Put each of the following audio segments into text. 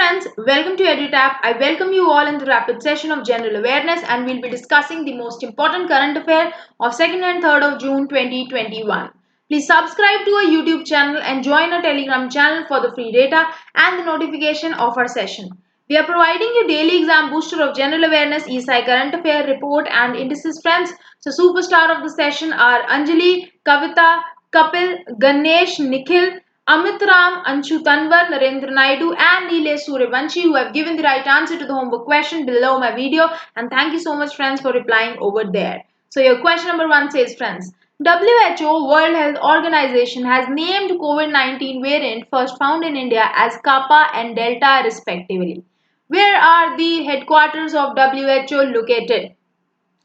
friends, welcome to EduTap. I welcome you all in the rapid session of general awareness and we'll be discussing the most important current affair of 2nd and 3rd of June 2021. Please subscribe to our YouTube channel and join our Telegram channel for the free data and the notification of our session. We are providing you daily exam booster of general awareness, ESI current affair report and indices friends. So superstar of the session are Anjali, Kavita, Kapil, Ganesh, Nikhil, Amit Ram, Anshu Tanwar, Narendra Naidu and Neelesh Suryavanshi who have given the right answer to the homework question below my video, and thank you so much friends for replying over there. So your question number 1 says friends, WHO World Health Organization has named COVID-19 variant first found in India as Kappa and Delta respectively. Where are the headquarters of WHO located?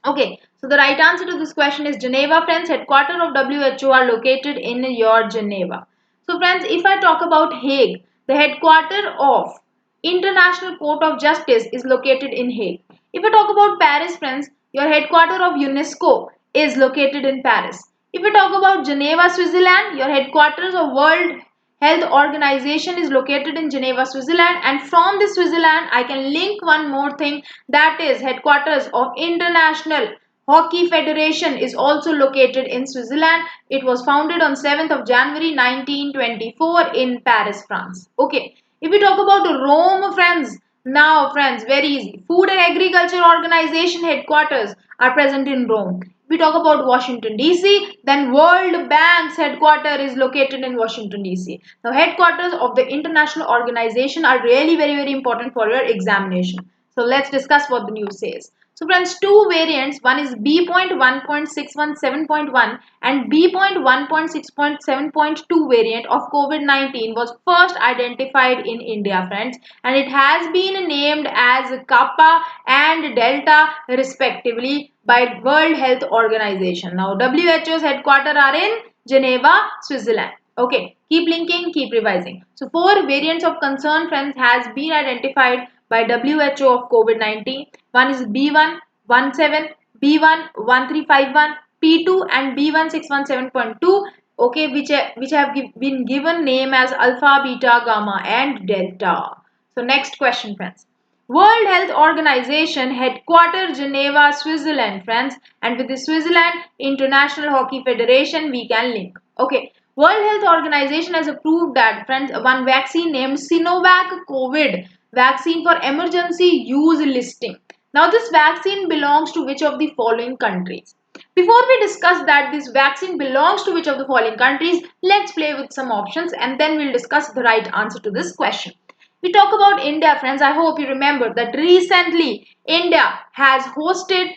Okay, so the right answer to this question is Geneva, friends. Headquarters of WHO are located in your Geneva. So, friends, if I talk about Hague, the headquarters of International Court of Justice is located in Hague. If I talk about Paris, friends, your headquarters of UNESCO is located in Paris. If we talk about Geneva, Switzerland, your headquarters of World Health Organization is located in Geneva, Switzerland, and from the Switzerland I can link one more thing, that is headquarters of International Hockey Federation is also located in Switzerland. It was founded on 7th of January 1924 in Paris, France. Okay, if we talk about Rome, friends, now friends, very easy. Food and Agriculture Organization headquarters are present in Rome. If we talk about Washington DC, then World Bank's headquarters is located in Washington DC. Now headquarters of the international organization are really very important for your examination. So let's discuss what the news says. So friends, two variants, one is B.1.617.1 and B.1.6.7.2 variant of COVID-19 was first identified in India, friends, and it has been named as Kappa and Delta respectively by World Health Organization. Now WHO's headquarters are in Geneva, Switzerland. Okay, keep linking, keep revising. So four variants of concern, friends, has been identified by WHO of COVID-19. One is B117, B11351, P2 and B1617.2. Okay, which have been given name as alpha, beta, gamma and delta. So next question, friends. World Health Organization headquarters Geneva, Switzerland, friends, and with the Switzerland International Hockey Federation we can link. Okay, World Health Organization has approved that, friends, one vaccine named Sinovac COVID vaccine for emergency use listing. Now this vaccine belongs to which of the following countries? Before we discuss that this vaccine belongs to which of the following countries, let's play with some options and then we'll discuss the right answer to this question. We talk about India, friends. I hope you remember that recently India has hosted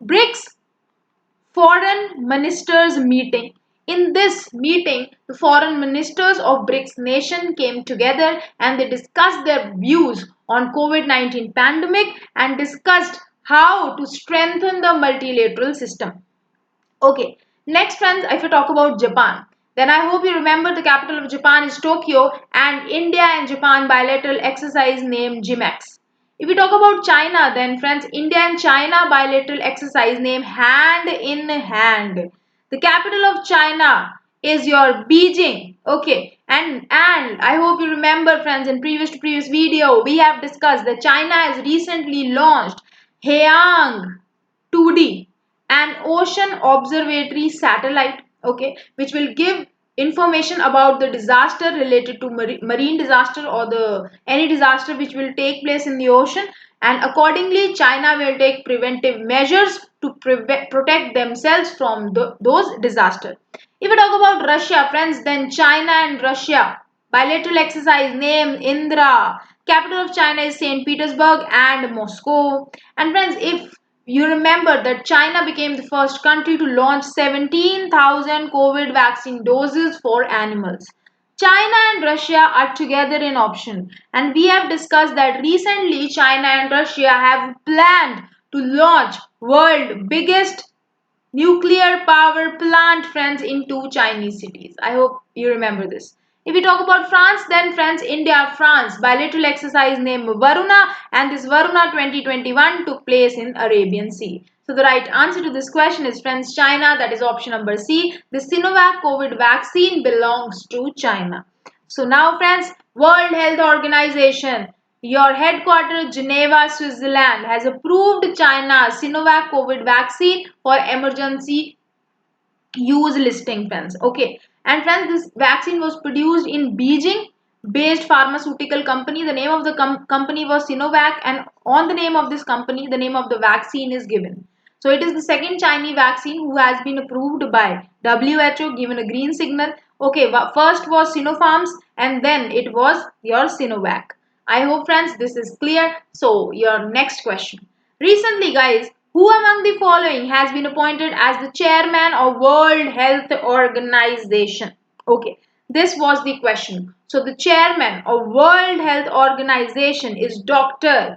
BRICS foreign ministers meeting. In this meeting, the foreign ministers of BRICS nation came together and they discussed their views on COVID-19 pandemic and discussed how to strengthen the multilateral system. Okay, next friends, if we talk about Japan, then I hope you remember the capital of Japan is Tokyo and India and Japan bilateral exercise named GMEX. If we talk about China, then friends, India and China bilateral exercise named Hand in Hand. The capital of China is your Beijing. Okay, and I hope you remember, friends, in previous video we have discussed that China has recently launched Haiyang 2D, an ocean observatory satellite, okay, which will give information about the disaster related to marine disaster or the any disaster which will take place in the ocean, and accordingly China will take preventive measures to protect themselves from those disasters. If we talk about Russia, friends, then China and Russia bilateral exercise named Indra. Capital of China is St. Petersburg and Moscow. And friends, if you remember that China became the first country to launch 17,000 COVID vaccine doses for animals. China and Russia are together in option, and we have discussed that recently China and Russia have planned to launch world biggest nuclear power plant, friends, in two Chinese cities. I hope you remember this. If we talk about France, then friends, India, France, bilateral exercise named Varuna, and this Varuna 2021 took place in Arabian Sea. So the right answer to this question is, friends, China. That is option number C. The Sinovac COVID vaccine belongs to China. So now, friends, World Health Organization Your headquarters, Geneva, Switzerland, has approved China's Sinovac COVID vaccine for emergency use listing, friends. Okay, and friends, this vaccine was produced in Beijing based pharmaceutical company. The name of the company was Sinovac, and on the name of this company, the name of the vaccine is given. So it is the second Chinese vaccine who has been approved by WHO, given a green signal. Okay, first was Sinopharms, and then it was your Sinovac. I hope, friends, this is clear. So your next question. Recently, guys, who among the following has been appointed as the chairman of World Health Organization? Okay, this was the question. So the chairman of World Health Organization is Dr.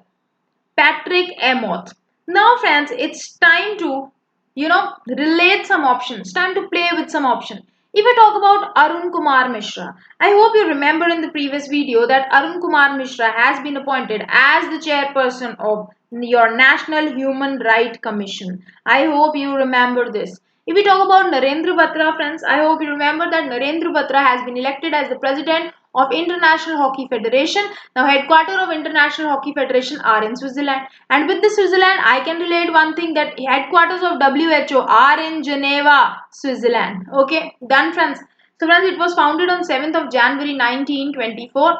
Patrick Amos. Now, friends, it's time to, relate some options. Time to play with some options. If I talk about Arun Kumar Mishra, I hope you remember in the previous video that Arun Kumar Mishra has been appointed as the chairperson of your National Human Rights Commission. I hope you remember this. If we talk about Narendra Batra, friends, I hope you remember that Narendra Batra has been elected as the president of International Hockey Federation. Now, headquarters of International Hockey Federation are in Switzerland. And with the Switzerland, I can relate one thing, that headquarters of WHO are in Geneva, Switzerland. Okay, done, friends. So, friends, it was founded on 7th of January 1924.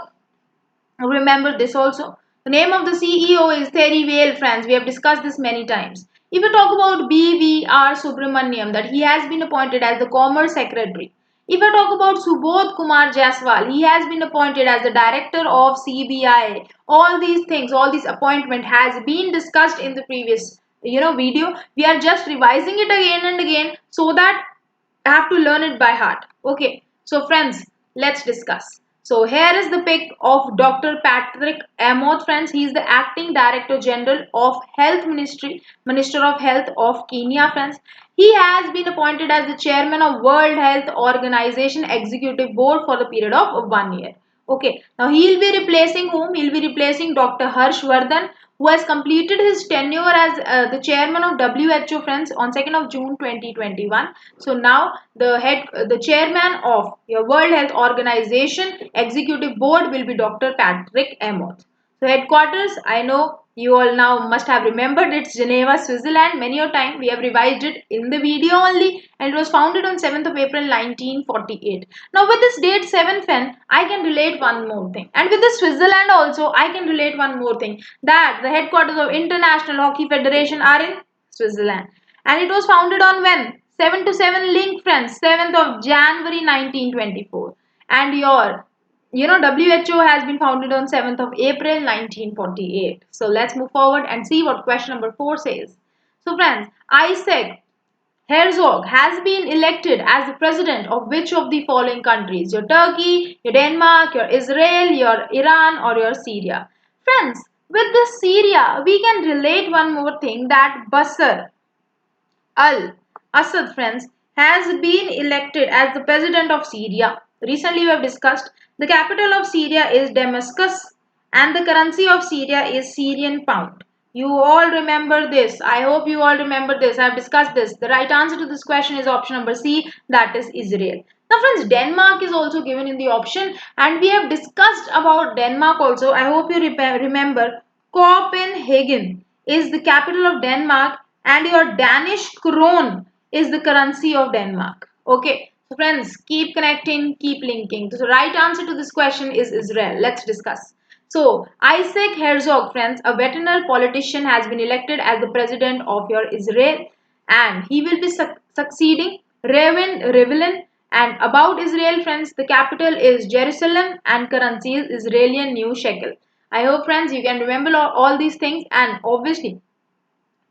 Remember this also. The name of the CEO is Terry Vale, friends. We have discussed this many times. If you talk about BVR Subramaniam, that he has been appointed as the Commerce Secretary. If I talk about Subodh Kumar Jaiswal, he has been appointed as the Director of CBI. All these things, all these appointment has been discussed in the previous video. We are just revising it again and again so that I have to learn it by heart. Okay, so friends, let's discuss. So here is the pic of Dr. Patrick Amoth, friends. He is the acting Director General of Health Ministry, Minister of Health of Kenya, friends. He has been appointed as the chairman of World Health Organization Executive Board for the period of 1 year. Okay, now he will be replacing whom? He will be replacing Dr. Harsh Vardhan, who has completed his tenure as the chairman of WHO, friends, on 2nd of June 2021. So now the chairman of your World Health Organization Executive Board will be Dr. Patrick Amos. So headquarters, I know you all now must have remembered, it's Geneva, Switzerland. Many a time we have revised it in the video only, and it was founded on 7th of April 1948. Now with this date 7th Fen, I can relate one more thing. And with the Switzerland also, I can relate one more thing, that the headquarters of International Hockey Federation are in Switzerland. And it was founded on when? 7 to 7 link, friends, 7th of January 1924. And your WHO has been founded on 7th of April 1948. So let's move forward and see what question number 4 says. So friends, Isaac Herzog has been elected as the president of which of the following countries? Your Turkey, your Denmark, your Israel, your Iran, or your Syria. Friends, with this Syria, we can relate one more thing, that Bashar al-Assad, friends, has been elected as the president of Syria. Recently, we have discussed the capital of Syria is Damascus and the currency of Syria is Syrian pound. You all remember this. I hope you all remember this. I have discussed this. The right answer to this question is option number C, that is Israel. Now, friends, Denmark is also given in the option, and we have discussed about Denmark also. I hope you remember Copenhagen is the capital of Denmark, and your Danish krone is the currency of Denmark. Okay, so friends, keep connecting, keep linking. So the right answer to this question is Israel. Let's discuss. So Isaac Herzog, friends, a veteran politician, has been elected as the president of your Israel, and he will be succeeding Reuven Rivlin. And about Israel, friends, the capital is Jerusalem and currency is Israeli new shekel. I hope, friends, you can remember all these things, and obviously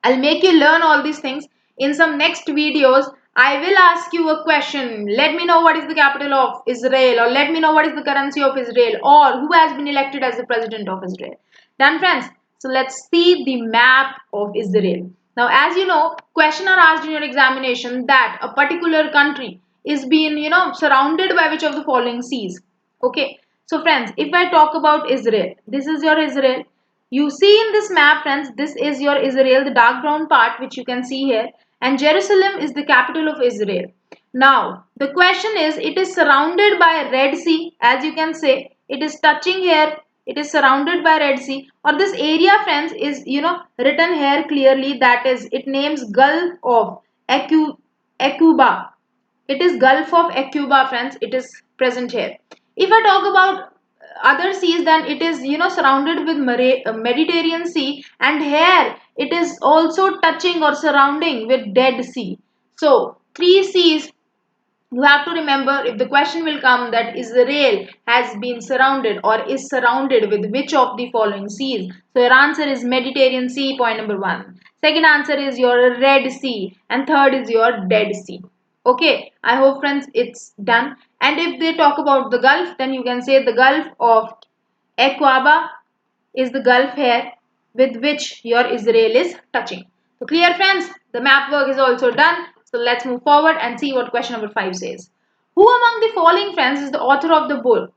I'll make you learn all these things in some next videos. I will ask you a question. Let me know what is the capital of Israel, or let me know what is the currency of Israel, or who has been elected as the president of Israel. Done, friends? So let's see the map of Israel. Now, as you know, questions are asked in your examination that a particular country is being, surrounded by which of the following seas. Okay. So friends, if I talk about Israel, this is your Israel. You see in this map, friends, this is your Israel, the dark brown part which you can see here, and Jerusalem is the capital of Israel. Now, the question is, it is surrounded by Red Sea, as you can say, it is touching here It is surrounded by Red Sea, or this area, friends, is written here clearly. That is, it names Gulf of Aqaba. It is Gulf of Aqaba, friends. It is present here. If I talk about other seas, then it is surrounded with Mediterranean Sea, and here it is also touching or surrounding with Dead Sea. So three seas you have to remember if the question will come that Israel has been surrounded or is surrounded with which of the following seas. So your answer is Mediterranean Sea, point number one. Second answer is your Red Sea, and third is your Dead Sea. Okay, I hope friends it's done. And if they talk about the Gulf, then you can say the Gulf of Aqaba is the Gulf here with which your Israel is touching. So clear friends, the map work is also done. So let's move forward and see what question number 5 says. Who among the following friends is the author of the book,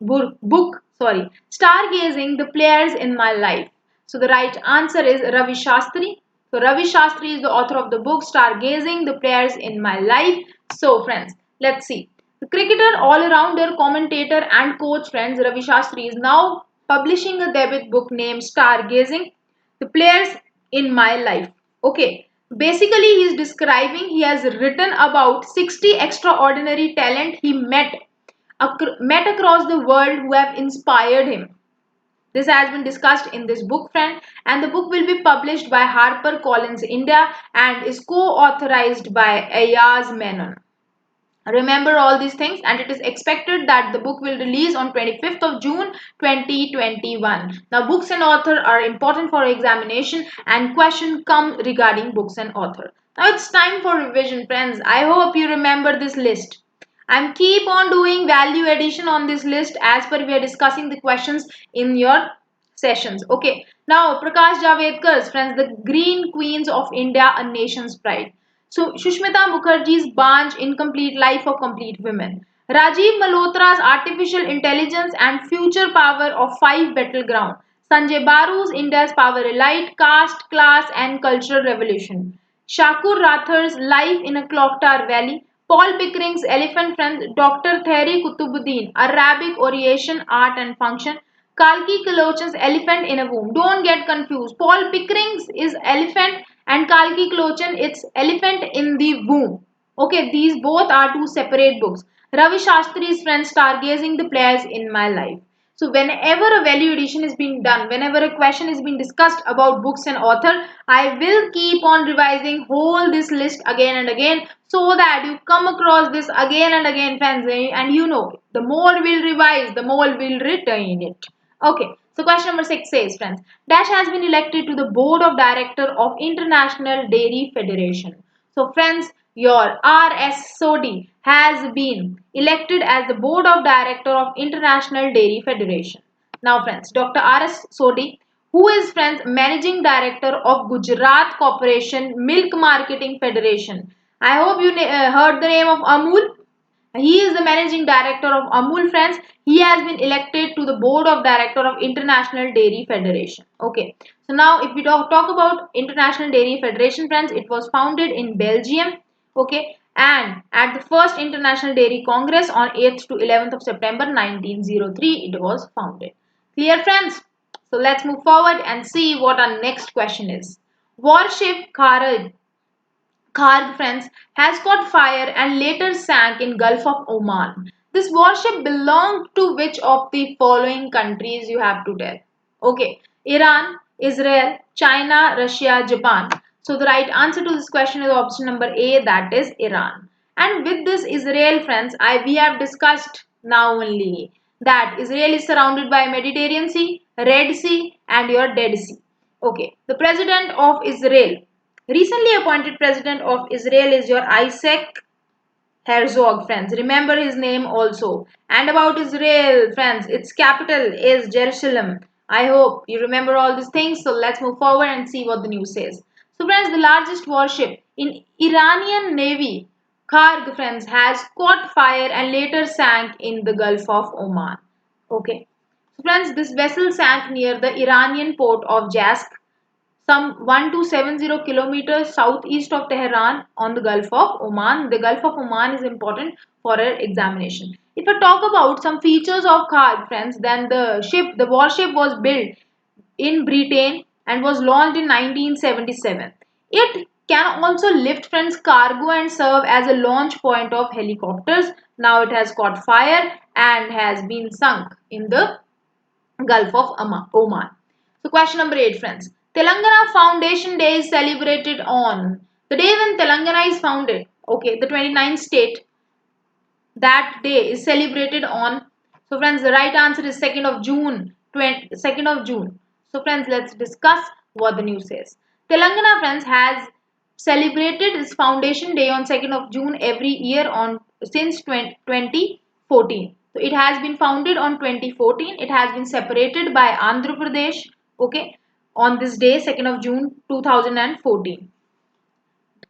Stargazing, the Players in My Life? So the right answer is Ravi Shastri. So Ravi Shastri is the author of the book Stargazing, the Players in My Life. So friends, let's see. The cricketer, all-rounder, commentator and coach friends Ravi Shastri is now publishing a debut book named Stargazing, the Players in My Life. Okay, basically he is describing, he has written about 60 extraordinary talent he met across the world who have inspired him. This has been discussed in this book, friend, and the book will be published by HarperCollins India and is co-authorized by Ayaz Menon. Remember all these things, and it is expected that the book will release on 25th of June 2021. Now books and author are important for examination, and question come regarding books and author. Now it's time for revision, friends. I hope you remember this list. I'm keep on doing value addition on this list as per we are discussing the questions in your sessions. Okay, now Prakash Javadkar's friends, the Green Queens of India, a nation's pride. So Shushmita Mukherjee's Banj, Incomplete Life of Complete Women. Rajiv Malhotra's Artificial Intelligence and Future Power of Five Battleground. Sanjay Baru's India's Power Elite, Caste, Class and Cultural Revolution. Shakur Rathor's Life in a Clocktar Valley. Paul Pickering's Elephant Friend, Dr. Thierry Kutubuddin, Arabic Orientation, Art and Function. Kalki Kalochan's Elephant in a Womb. Don't get confused. Paul Pickering's is Elephant and Kalki Kalochan it's Elephant in the Womb. Okay, these both are two separate books. Ravi Shastri's friend Stargazing, the Players in My Life. So whenever a value addition is being done, whenever a question is being discussed about books and author, I will keep on revising whole this list again and again so that you come across this again and again, friends. And the more we'll revise, the more we'll retain it. Okay, so question number 6 says, friends, Dash has been elected to the Board of Director of International Dairy Federation. So, friends, your R.S. Sodhi has been elected as the Board of Director of International Dairy Federation. Now, friends, Dr. R.S. Sodhi, who is, friends, Managing Director of Gujarat Corporation Milk Marketing Federation. I hope you heard the name of Amul. He is the managing director of Amul, friends. He has been elected to the board of director of International Dairy Federation. Okay. So now if we talk about International Dairy Federation, friends, it was founded in Belgium. Okay. And at the first International Dairy Congress on 8th to 11th of September 1903, it was founded. Clear, friends? So let's move forward and see what our next question is. Warship Kharg, friends, has caught fire and later sank in Gulf of Oman. This warship belonged to which of the following countries you have to tell? Okay, Iran, Israel, China, Russia, Japan. So the right answer to this question is option number A, that is Iran. And with this Israel, friends, we have discussed now only that Israel is surrounded by Mediterranean Sea, Red Sea and your Dead Sea. Okay, the president of Israel, recently appointed president of Israel is your Isaac Herzog, friends. Remember his name also. And about Israel, friends, its capital is Jerusalem. I hope you remember all these things. So let's move forward and see what the news says. So, friends, the largest warship in Iranian Navy, Kharg, friends, has caught fire and later sank in the Gulf of Oman. Okay. So, friends, this vessel sank near the Iranian port of Jask, some 1270 kilometers southeast of Tehran on the Gulf of Oman. The Gulf of Oman is important for our examination. If I talk about some features of Kharg, friends, then the warship was built in Britain and was launched in 1977. It can also lift, friends, cargo and serve as a launch point of helicopters. Now it has caught fire and has been sunk in the Gulf of Oman. So question number 8, friends. Telangana Foundation Day is celebrated on the day when Telangana is founded. Okay, the 29th state, that day is celebrated on. So friends, the right answer is 2nd of June. 2nd of June. So friends, let's discuss what the news says. Telangana, friends, has celebrated its foundation day on 2nd of June every year on since 2014. So it has been founded on 2014. It has been separated by Andhra Pradesh, okay, on this day, 2nd of June 2014.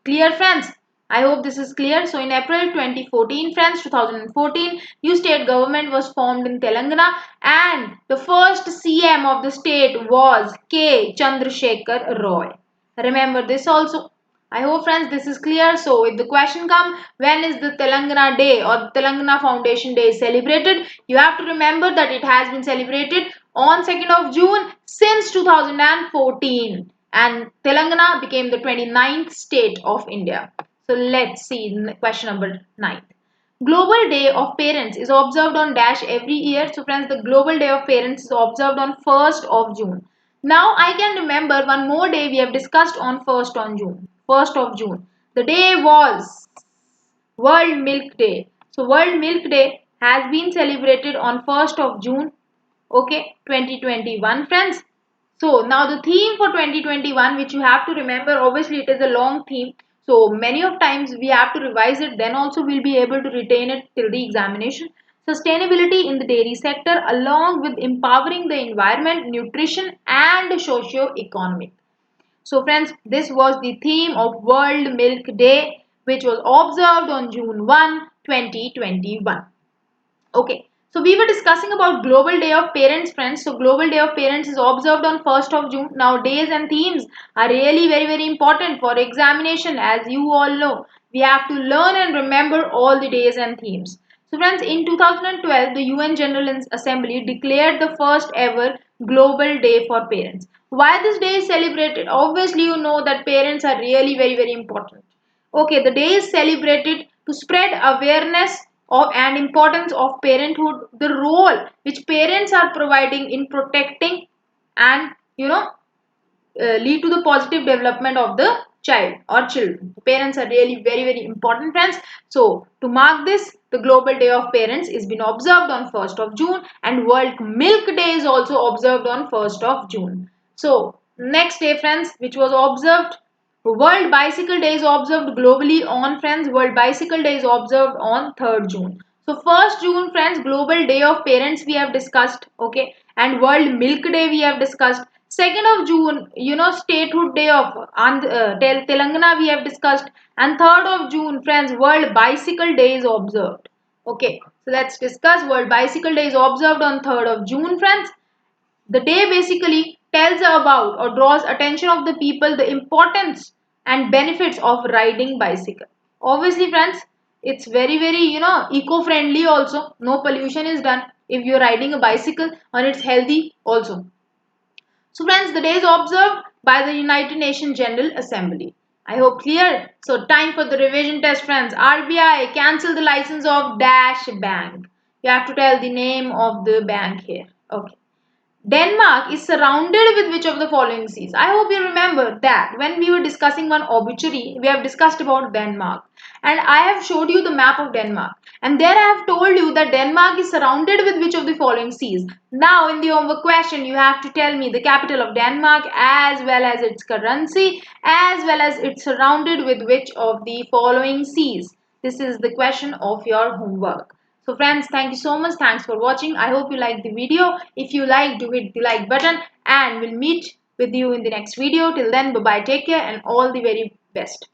Clear, friends? I hope this is clear. So in April 2014, friends, 2014, new state government was formed in Telangana and the first CM of the state was K. Chandrasekhar Roy. Remember this also. I hope, friends, this is clear. So if the question comes, when is the Telangana Day or Telangana Foundation Day celebrated? You have to remember that it has been celebrated on 2nd of June since 2014 and Telangana became the 29th state of India. So let's see question number 9. Global Day of Parents is observed on dash every year. So friends, the Global Day of Parents is observed on 1st of June. Now I can remember one more day we have discussed on 1st on June. 1st of June. The day was World Milk Day. So World Milk Day has been celebrated on 1st of June, okay, 2021, friends. So now the theme for 2021, which you have to remember, obviously it is a long theme. So many of times we have to revise it, then also we'll be able to retain it till the examination. Sustainability in the dairy sector along with empowering the environment, nutrition and socio-economic. So friends, this was the theme of World Milk Day, which was observed on June 1, 2021. Okay, so we were discussing about Global Day of Parents, friends. So Global Day of Parents is observed on 1st of June. Now days and themes are really very important for examination. As you all know, we have to learn and remember all the days and themes. So friends, in 2012, the UN General Assembly declared the first ever Global Day for Parents. Why this day is celebrated? Obviously, you know that parents are really very important. Okay, the day is celebrated to spread awareness of and importance of parenthood, the role which parents are providing in protecting and lead to the positive development of the child or children. Parents are really very important, friends. So to mark this, the Global Day of Parents is been observed on 1st of June and World Milk Day is also observed on 1st of June. So next day, friends, which was observed, World Bicycle Day is observed globally on, friends. World Bicycle Day is observed on 3rd June. So 1st June, friends, Global Day of Parents we have discussed, okay, and World Milk Day we have discussed. 2nd of June, Statehood Day of Telangana we have discussed, and 3rd of June, friends, World Bicycle Day is observed. Okay, so let's discuss. World Bicycle Day is observed on 3rd of June, friends. The day basically tells about or draws attention of the people the importance and benefits of riding bicycle. Obviously, friends, it's very eco-friendly also. No pollution is done if you're riding a bicycle, and it's healthy also. So friends, the day is observed by the United Nations General Assembly. I hope clear. So time for the revision test, friends. RBI cancel the license of Dash Bank. You have to tell the name of the bank here. Okay. Denmark is surrounded with which of the following seas? I hope you remember that when we were discussing one obituary, we have discussed about Denmark. And I have showed you the map of Denmark. And there I have told you that Denmark is surrounded with which of the following seas? Now in the homework question, you have to tell me the capital of Denmark as well as its currency as well as it's surrounded with which of the following seas. This is the question of your homework. So friends, thank you so much. Thanks for watching. I hope you liked the video. If you like, do hit the like button and we'll meet with you in the next video. Till then, bye bye, take care and all the very best.